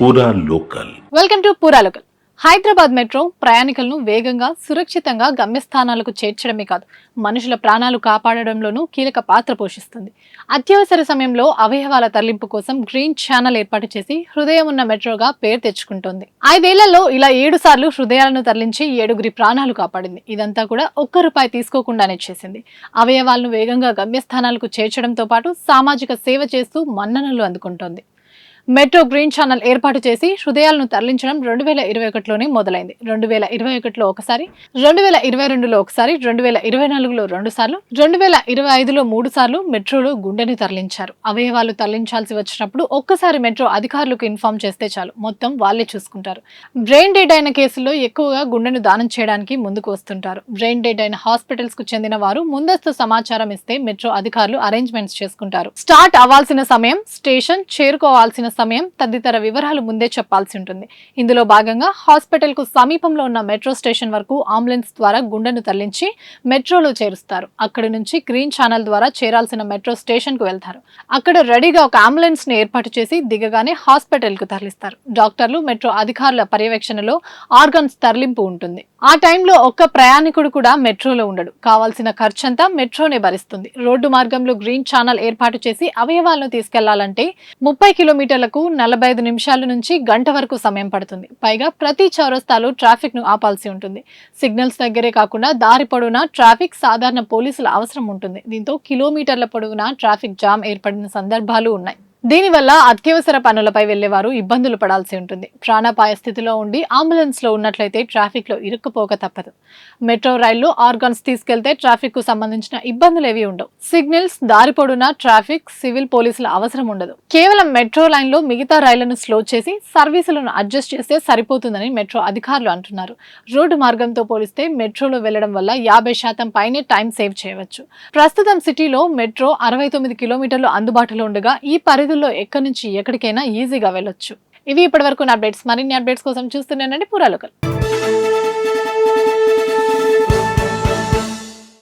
పూరా local. Welcome to పూరా local. Hyderabad metro ప్రయాణికులను వేగంగా సురక్షితంగా గమ్యస్థానాలకు చేర్చడమే కాదు, మనుషుల ప్రాణాలు కాపాడడంలోనూ కీలక పాత్ర పోషిస్తుంది. అత్యవసర సమయంలో అవయవాల తరలింపు కోసం గ్రీన్ ఛానల్ ఏర్పాటు చేసి హృదయం ఉన్న మెట్రోగా పేరు తెచ్చుకుంటోంది. 5 ఏళ్లలో ఇలా 7 సార్లు హృదయాలను తరలించి 7గురి ప్రాణాలు కాపాడింది. ఇదంతా కూడా ₹1 తీసుకోకుండానే చేసింది. అవయవాలను వేగంగా గమ్యస్థానాలకు చేర్చడంతో పాటు సామాజిక సేవ చేస్తూ మన్ననలు అందుకుంటోంది. మెట్రో గ్రీన్ ఛానల్ ఏర్పాటు చేసి హృదయాలను తరలించడం 2021లోనే మొదలైంది. 2021లో ఒకసారి, 2022లో ఒకసారి, 2024లో 2 సార్లు, 2025లో 3 సార్లు మెట్రోలో గుండెని తరలించారు. అవయవాలు తరలించాల్సి వచ్చినప్పుడు ఒక్కసారి మెట్రో అధికారులకు ఇన్ఫార్మ్ చేస్తే చాలు, మొత్తం వాళ్లే చూసుకుంటారు. బ్రెయిన్ డెడ్ అయిన కేసుల్లో ఎక్కువగా గుండెను దానం చేయడానికి ముందుకు వస్తుంటారు. బ్రెయిన్ డెడ్ అయిన హాస్పిటల్స్ కు చెందిన వారు ముందస్తు సమాచారం ఇస్తే మెట్రో అధికారులు అరేంజ్మెంట్స్ చేసుకుంటారు. స్టార్ట్ అవ్వాల్సిన సమయం, స్టేషన్ చేరుకోవాల్సిన సమయం తదితర వివరాలు ముందే చెప్పాల్సి ఉంటుంది. ఇందులో భాగంగా హాస్పిటల్ కు సమీపంలో ఉన్న మెట్రో స్టేషన్ వరకు అంబులెన్స్ ద్వారా గుండెను తరలించి మెట్రోలో చేరుస్తారు. అక్కడి నుంచి గ్రీన్ ఛానల్ ద్వారా చేరాల్సిన మెట్రో స్టేషన్ కు వెళ్తారు. అక్కడ రెడీగా ఒక అంబులెన్స్ ని ఏర్పాటు చేసి దిగగానే హాస్పిటల్ కు తరలిస్తారు. డాక్టర్లు, మెట్రో అధికారుల పర్యవేక్షణలో ఆర్గన్స్ తరలింపు ఉంటుంది. ఆ టైంలో ఒక్క ప్రయాణికుడు కూడా మెట్రోలో ఉండడు. కావాల్సిన ఖర్చంతా మెట్రోనే భరిస్తుంది. రోడ్డు మార్గంలో గ్రీన్ ఛానల్ ఏర్పాటు చేసి అవయవాలను తీసుకెళ్లాలంటే 30 కిలోమీటర్లకు 45 నిమిషాల నుంచి గంట వరకు సమయం పడుతుంది. పైగా ప్రతి చౌరస్తాలో ట్రాఫిక్ ను ఆపాల్సి ఉంటుంది. సిగ్నల్స్ దగ్గరే కాకుండా దారి పొడవునా ట్రాఫిక్, సాధారణ పోలీసుల అవసరం ఉంటుంది. దీంతో కిలోమీటర్ల పొడవునా ట్రాఫిక్ జామ్ ఏర్పడిన సందర్భాలు ఉన్నాయి. దీనివల్ల అత్యవసర పనులపై వెళ్లేవారు ఇబ్బందులు పడాల్సి ఉంటుంది. ప్రాణాపాయ స్థితిలో ఉండి అంబులెన్స్ లో ఉన్నట్లయితే ట్రాఫిక్ లో ఇరుక్కుపోక తప్పదు. మెట్రో రైల్లో ఆర్గన్స్ తీసుకెళ్తే ట్రాఫిక్ కు సంబంధించిన ఇబ్బందులు ఏవి ఉండవు. సిగ్నల్స్, దారి పొడవునా ట్రాఫిక్, సివిల్ పోలీసుల అవసరం ఉండదు. కేవలం మెట్రో లైన్ లో మిగతా రైళ్లను స్లో చేసి సర్వీసులను అడ్జస్ట్ చేస్తే సరిపోతుందని మెట్రో అధికారులు అంటున్నారు. రోడ్డు మార్గంతో పోలిస్తే మెట్రోలో వెళ్లడం వల్ల 50% పైనే టైం సేవ్ చేయవచ్చు. ప్రస్తుతం సిటీలో మెట్రో 69 కిలోమీటర్లు అందుబాటులో ఉండగా ఈ పరిధి ఎక్కడి నుంచి ఎక్కడికైనా ఈజీగా వెళ్ళొచ్చు. ఇవి ఇప్పటివరకు అప్డేట్స్. మరిన్ని అప్డేట్స్ కోసం చూస్తూనే ఉండండి పూరా లోకల్.